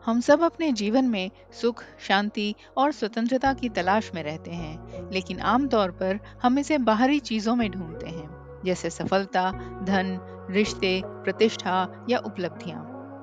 हम सब अपने जीवन में सुख, शांति और स्वतंत्रता की तलाश में रहते हैं, लेकिन आमतौर पर हम इसे बाहरी चीजों में ढूंढते हैं, जैसे सफलता, धन, रिश्ते, प्रतिष्ठा या उपलब्धियां।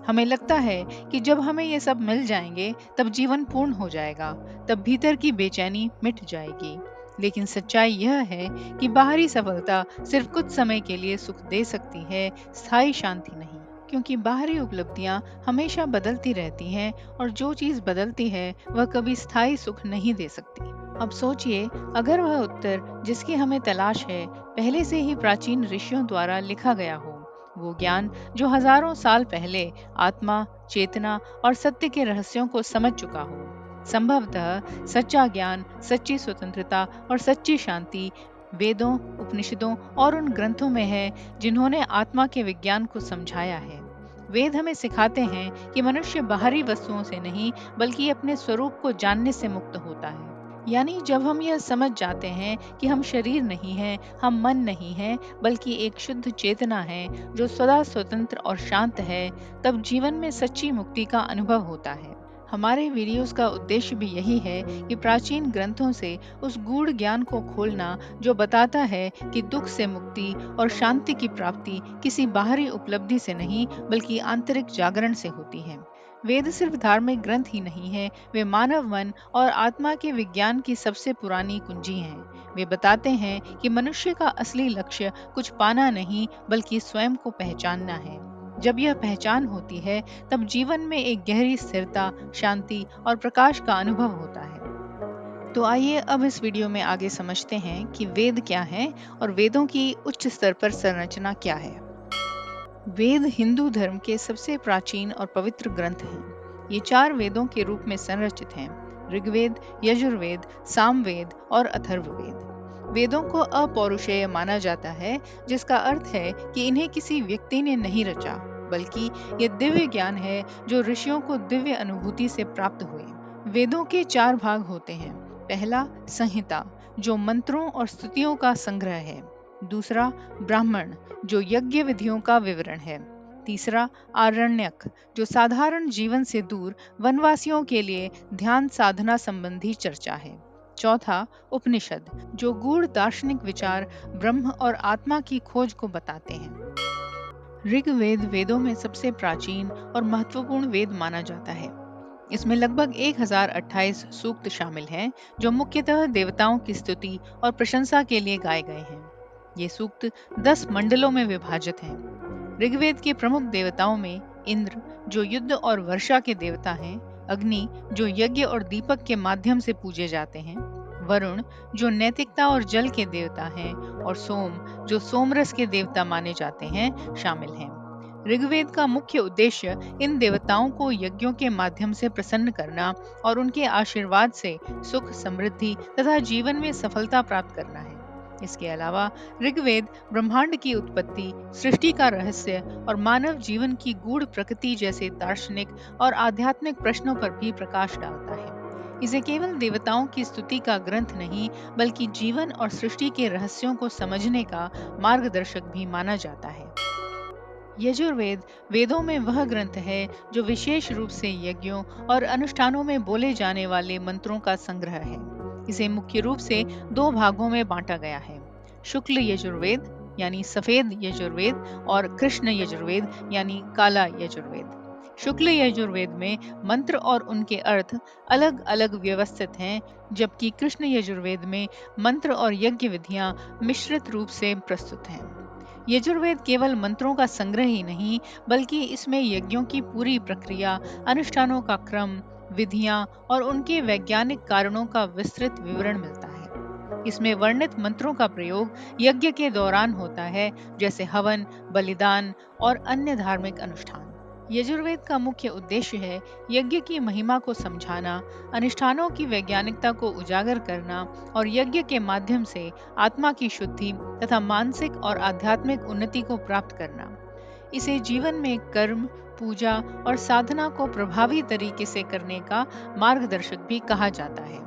हमें लगता है कि जब हमें ये सब मिल जाएंगे, तब जीवन पूर्ण हो जाएगा, तब भीतर की बेचैनी मिट जाएगी। लेकिन सच्चाई यह है कि बाहरी सफलता सिर्फ कुछ समय के लिए सुख दे सकती है, स्थायी शांति नहीं। क्योंकि बाहरी उपलब्धियां हमेशा बदलती रहती हैं और जो चीज बदलती है वह कभी स्थायी सुख नहीं दे सकती। अब सोचिए, अगर वह उत्तर जिसकी हमें तलाश है पहले से ही प्राचीन ऋषियों द्वारा लिखा गया हो, वो ज्ञान जो हजारों साल पहले आत्मा, चेतना और सत्य के रहस्यों को समझ चुका हो। संभवतः सच्चा ज्ञान, सच्ची स्वतंत्रता और सच्ची शांति वेदों, उपनिषदों और उन ग्रंथों में है जिन्होंने आत्मा के विज्ञान को समझाया है। वेद हमें सिखाते हैं कि मनुष्य बाहरी वस्तुओं से नहीं, बल्कि अपने स्वरूप को जानने से मुक्त होता है। यानी जब हम यह समझ जाते हैं कि हम शरीर नहीं हैं, हम मन नहीं हैं, बल्कि एक शुद्ध चेतना है जो सदा स्वतंत्र और शांत है, तब जीवन में सच्ची मुक्ति का अनुभव होता है। हमारे वीडियोस का उद्देश्य भी यही है कि प्राचीन ग्रंथों से उस गूढ़ ज्ञान को खोलना जो बताता है कि दुख से मुक्ति और शांति की प्राप्ति किसी बाहरी उपलब्धि से नहीं, बल्कि आंतरिक जागरण से होती है। वेद सिर्फ धार्मिक ग्रंथ ही नहीं है, वे मानव मन और आत्मा के विज्ञान की सबसे पुरानी कुंजी हैं। वे बताते हैं कि मनुष्य का असली लक्ष्य कुछ पाना नहीं, बल्कि स्वयं को पहचानना है। जब यह पहचान होती है, तब जीवन में एक गहरी स्थिरता, शांति और प्रकाश का अनुभव होता है। तो आइए अब इस वीडियो में आगे समझते हैं कि वेद क्या है और वेदों की उच्च स्तर पर संरचना क्या है। वेद हिंदू धर्म के सबसे प्राचीन और पवित्र ग्रंथ हैं। ये 4 वेदों के रूप में संरचित हैं: ऋग्वेद, यजुर्वेद, सामवेद और अथर्ववेद। वेदों को अपौरुषेय माना जाता है, जिसका अर्थ है कि इन्हें किसी व्यक्ति ने नहीं रचा, बल्कि ये दिव्य ज्ञान है जो ऋषियों को दिव्य अनुभूति से प्राप्त हुए। वेदों के 4 भाग होते हैं। पहला संहिता, जो मंत्रों और स्तुतियों का संग्रह है। दूसरा ब्राह्मण, जो यज्ञ विधियों का विवरण है। तीसरा आरण्यक, जो साधारण जीवन से दूर वनवासियों के लिए ध्यान साधना संबंधी चर्चा है। चौथा उपनिषद, जो गूढ़ दार्शनिक विचार, ब्रह्म और आत्मा की खोज को बताते हैं। ऋग्वेद वेदों में सबसे प्राचीन और महत्वपूर्ण वेद माना जाता है। इसमें लगभग 1028 सूक्त शामिल हैं, जो मुख्यतः देवताओं की स्तुति और प्रशंसा के लिए गाए गए हैं। ये सूक्त 10 मंडलों में विभाजित हैं। ऋग्वेद के प्रमुख देवताओं में इंद्र, जो युद्ध और वर्षा के देवता हैं; अग्नि, जो यज्ञ और दीपक के माध्यम से पूजे जाते हैं; वरुण, जो नैतिकता और जल के देवता हैं; और सोम, जो सोमरस के देवता माने जाते हैं, शामिल हैं। ऋग्वेद का मुख्य उद्देश्य इन देवताओं को यज्ञों के माध्यम से प्रसन्न करना और उनके आशीर्वाद से सुख, समृद्धि तथा जीवन में सफलता प्राप्त करना है। इसके अलावा ऋग्वेद ब्रह्मांड की उत्पत्ति, सृष्टि का रहस्य और मानव जीवन की गूढ़ प्रकृति जैसे दार्शनिक और आध्यात्मिक प्रश्नों पर भी प्रकाश डालता है। इसे केवल देवताओं की स्तुति का ग्रंथ नहीं, बल्कि जीवन और सृष्टि के रहस्यों को समझने का मार्गदर्शक भी माना जाता है। यजुर्वेद वेदों में वह ग्रंथ है जो विशेष रूप से यज्ञों और अनुष्ठानों में बोले जाने वाले मंत्रों का संग्रह है। इसे मुख्य रूप से 2 भागों में बांटा गया है: शुक्ल यजुर्वेद यानी सफेद यजुर्वेद और कृष्ण यजुर्वेद यानी काला यजुर्वेद। शुक्ल यजुर्वेद में मंत्र और उनके अर्थ अलग अलग व्यवस्थित हैं, जबकि कृष्ण यजुर्वेद में मंत्र और यज्ञ विधियां मिश्रित रूप से प्रस्तुत हैं। यजुर्वेद केवल मंत्रों का संग्रह ही नहीं, बल्कि इसमें यज्ञों की पूरी प्रक्रिया, अनुष्ठानों का क्रम, विधियां और उनके वैज्ञानिक कारणों का विस्तृत विवरण मिलता है। इसमें वर्णित मंत्रों का प्रयोग यज्ञ के दौरान होता है, जैसे हवन, बलिदान और अन्य धार्मिक अनुष्ठान। यजुर्वेद का मुख्य उद्देश्य है यज्ञ की महिमा को समझाना, अनुष्ठानों की वैज्ञानिकता को उजागर करना और यज्ञ के माध्यम से आत्मा की शुद्धि तथा मानसिक और आध्यात्मिक उन्नति को प्राप्त करना। इसे जीवन में कर्म, पूजा और साधना को प्रभावी तरीके से करने का मार्गदर्शक भी कहा जाता है।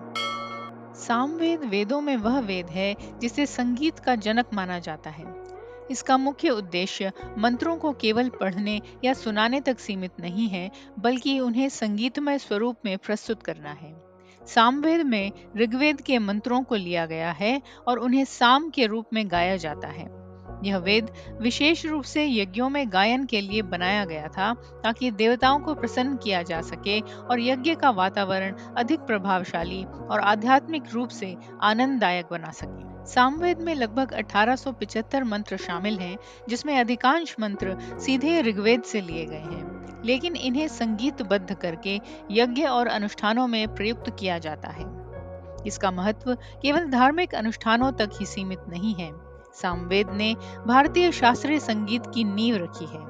सामवेद वेदों में वह वेद है जिसे संगीत का जनक माना जाता है। इसका मुख्य उद्देश्य मंत्रों को केवल पढ़ने या सुनाने तक सीमित नहीं है, बल्कि उन्हें संगीतमय स्वरूप में प्रस्तुत करना है। सामवेद में ऋग्वेद के मंत्रों को लिया गया है और उन्हें साम के रूप में गाया जाता है। यह वेद विशेष रूप से यज्ञों में गायन के लिए बनाया गया था, ताकि देवताओं को प्रसन्न किया जा सके और यज्ञ का वातावरण अधिक प्रभावशाली और आध्यात्मिक रूप से आनंददायक बना सके। सामवेद में लगभग 1875 मंत्र शामिल हैं, जिसमें अधिकांश मंत्र सीधे ऋग्वेद से लिए गए हैं, लेकिन इन्हें संगीतबद्ध करके यज्ञ और अनुष्ठानों में प्रयुक्त किया जाता है। इसका महत्व केवल धार्मिक अनुष्ठानों तक ही सीमित नहीं है। सामवेद ने भारतीय शास्त्रीय संगीत की नींव रखी है।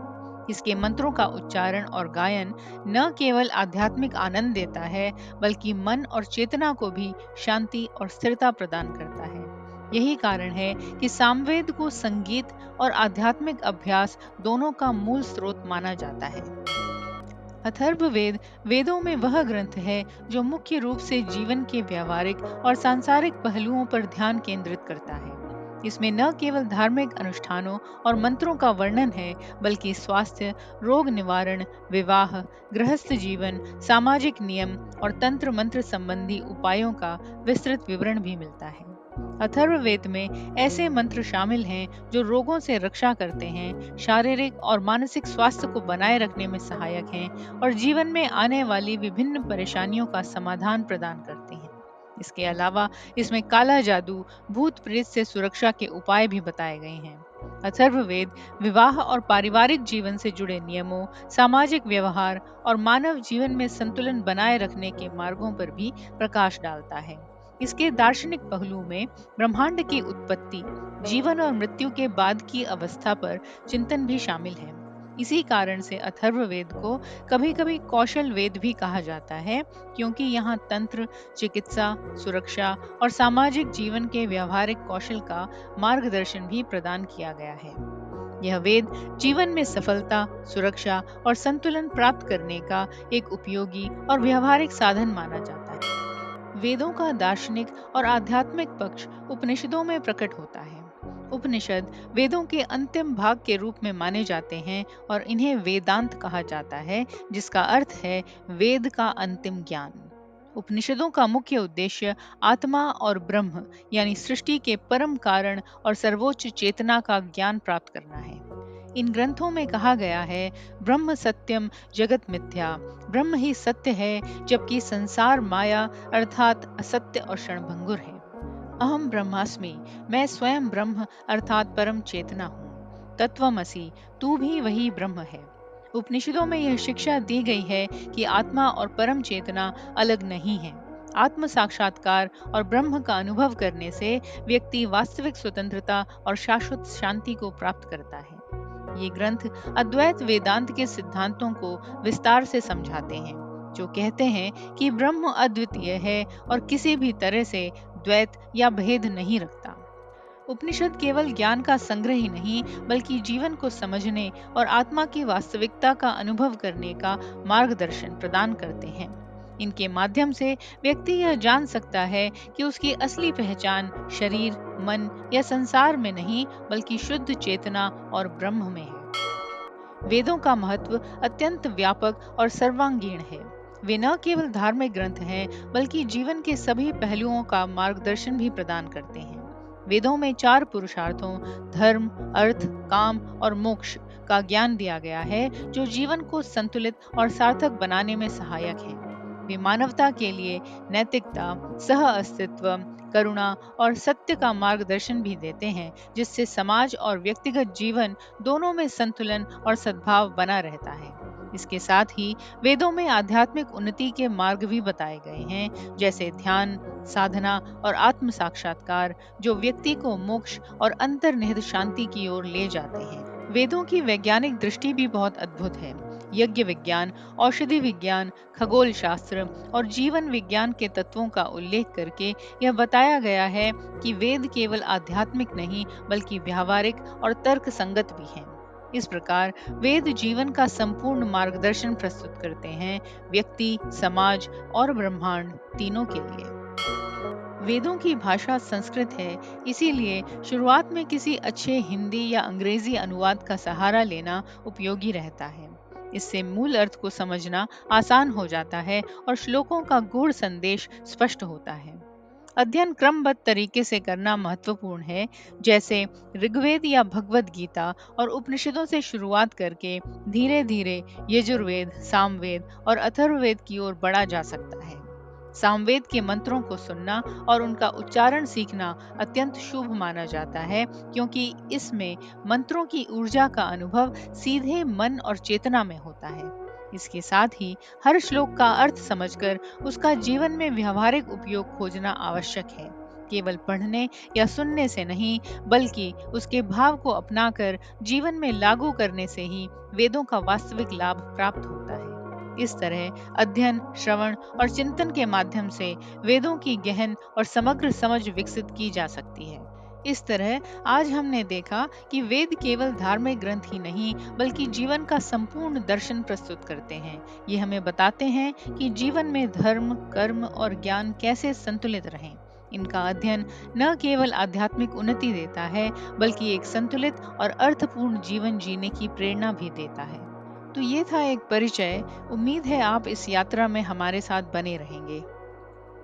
इसके मंत्रों का उच्चारण और गायन न केवल आध्यात्मिक आनंद देता है, बल्कि मन और चेतना को भी शांति और स्थिरता प्रदान करता है। यही कारण है कि सामवेद को संगीत और आध्यात्मिक अभ्यास दोनों का मूल स्रोत माना जाता है। अथर्ववेद वेदों में वह ग्रंथ है जो मुख्य रूप से जीवन के व्यावहारिक और सांसारिक पहलुओं पर ध्यान केंद्रित करता है। इसमें न केवल धार्मिक अनुष्ठानों और मंत्रों का वर्णन है, बल्कि स्वास्थ्य, रोग निवारण, विवाह, गृहस्थ जीवन, सामाजिक नियम और तंत्र मंत्र संबंधी उपायों का विस्तृत विवरण भी मिलता है। अथर्ववेद में ऐसे मंत्र शामिल हैं जो रोगों से रक्षा करते हैं, शारीरिक और मानसिक स्वास्थ्य को बनाए रखने में सहायक हैं और जीवन में आने वाली विभिन्न परेशानियों का समाधान प्रदान करते हैं। इसके अलावा इसमें काला जादू, भूत प्रेत से सुरक्षा के उपाय भी बताए गए हैं। अथर्ववेद विवाह और पारिवारिक जीवन से जुड़े नियमों, सामाजिक व्यवहार और मानव जीवन में संतुलन बनाए रखने के मार्गों पर भी प्रकाश डालता है। इसके दार्शनिक पहलू में ब्रह्मांड की उत्पत्ति, जीवन और मृत्यु के बाद की अवस्था पर चिंतन भी शामिल है। इसी कारण से अथर्ववेद को कभी-कभी कौशल वेद भी कहा जाता है, क्योंकि यहाँ तंत्र, चिकित्सा, सुरक्षा और सामाजिक जीवन के व्यवहारिक कौशल का मार्गदर्शन भी प्रदान किया गया है। यह वेद जीवन में सफलता, सुरक्षा और संतुलन प्राप्त करने का एक उपयोगी और व्यवहारिक साधन माना जाता है। वेदों का दार्शनिक और आध्यात्मिक पक्ष उपनिषदों में प्रकट होता है। उपनिषद वेदों के अंतिम भाग के रूप में माने जाते हैं और इन्हें वेदांत कहा जाता है, जिसका अर्थ है वेद का अंतिम ज्ञान। उपनिषदों का मुख्य उद्देश्य आत्मा और ब्रह्म यानी सृष्टि के परम कारण और सर्वोच्च चेतना का ज्ञान प्राप्त करना है। इन ग्रंथों में कहा गया है, ब्रह्म सत्यम जगत मिथ्या, ब्रह्म ही सत्य है, जबकि संसार माया अर्थात असत्य और क्षणभंगुर है। अहम ब्रह्मास्मि, मैं स्वयं ब्रह्म अर्थात परम चेतना हूँ। तत्वमसि, तू भी वही ब्रह्म है। उपनिषदों में यह शिक्षा दी गई है कि आत्मा और परम चेतना अलग नहीं है। आत्म साक्षात्कार और ब्रह्म का अनुभव करने से व्यक्ति वास्तविक स्वतंत्रता और शाश्वत शांति को प्राप्त करता है। ये ग्रंथ अद्वैत वेदांत के सिद्धांतों को विस्तार से समझाते हैं, जो कहते हैं कि ब्रह्म अद्वितीय है और किसी भी तरह से द्वैत या भेद नहीं रखता। उपनिषद केवल ज्ञान का संग्रह ही नहीं, बल्कि जीवन को समझने और आत्मा की वास्तविकता का अनुभव करने का मार्गदर्शन प्रदान करते हैं। इनके माध्यम से व्यक्ति यह जान सकता है कि उसकी असली पहचान शरीर, मन या संसार में नहीं, बल्कि शुद्ध चेतना और ब्रह्म में है। वेदों का महत्व अत्यंत व्यापक और सर्वांगीण है। वे न केवल धार्मिक ग्रंथ हैं, बल्कि जीवन के सभी पहलुओं का मार्गदर्शन भी प्रदान करते हैं। वेदों में 4 पुरुषार्थों धर्म, अर्थ, काम और मोक्ष का ज्ञान दिया गया है, जो जीवन को संतुलित और सार्थक बनाने में सहायक है। वे मानवता के लिए नैतिकता, सह अस्तित्व, करुणा और सत्य का मार्गदर्शन भी देते हैं, जिससे समाज और व्यक्तिगत जीवन दोनों में संतुलन और सद्भाव बना रहता है। इसके साथ ही वेदों में आध्यात्मिक उन्नति के मार्ग भी बताए गए हैं, जैसे ध्यान, साधना और आत्म साक्षात्कार, जो व्यक्ति को मोक्ष और अंतर्निहित शांति की ओर ले जाते हैं। वेदों की वैज्ञानिक दृष्टि भी बहुत अद्भुत है। यज्ञ विज्ञान, औषधि विज्ञान, खगोल शास्त्र और जीवन विज्ञान के तत्वों का उल्लेख करके यह बताया गया है कि वेद केवल आध्यात्मिक नहीं, बल्कि व्यावहारिक और तर्क संगत भी हैं। इस प्रकार वेद जीवन का संपूर्ण मार्गदर्शन प्रस्तुत करते हैं, व्यक्ति, समाज और ब्रह्मांड तीनों के लिए। वेदों की भाषा संस्कृत है, इसीलिए शुरुआत में किसी अच्छे हिंदी या अंग्रेजी अनुवाद का सहारा लेना उपयोगी रहता है। इससे मूल अर्थ को समझना आसान हो जाता है और श्लोकों का गूढ़ संदेश स्पष्ट होता है। अध्ययन क्रमबद्ध तरीके से करना महत्वपूर्ण है, जैसे ऋग्वेद या भगवद गीता और उपनिषदों से शुरुआत करके धीरे धीरे यजुर्वेद, सामवेद और अथर्ववेद की ओर बढ़ा जा सकता है। सामवेद के मंत्रों को सुनना और उनका उच्चारण सीखना अत्यंत शुभ माना जाता है, क्योंकि इसमें मंत्रों की ऊर्जा का अनुभव सीधे मन और चेतना में होता है। इसके साथ ही हर श्लोक का अर्थ समझकर उसका जीवन में व्यावहारिक उपयोग खोजना आवश्यक है। केवल पढ़ने या सुनने से नहीं, बल्कि उसके भाव को अपनाकर जीवन में लागू करने से ही वेदों का वास्तविक लाभ प्राप्त होता है। इस तरह अध्ययन, श्रवण और चिंतन के माध्यम से वेदों की गहन और समग्र समझ विकसित की जा सकती है। इस तरह आज हमने देखा कि वेद केवल धार्मिक ग्रंथ ही नहीं, बल्कि जीवन का संपूर्ण दर्शन प्रस्तुत करते हैं। ये हमें बताते हैं कि जीवन में धर्म, कर्म और ज्ञान कैसे संतुलित रहें। इनका अध्ययन न केवल आध्यात्मिक उन्नति देता है, बल्कि एक संतुलित और अर्थपूर्ण जीवन जीने की प्रेरणा भी देता है। तो ये था एक परिचय। उम्मीद है आप इस यात्रा में हमारे साथ बने रहेंगे।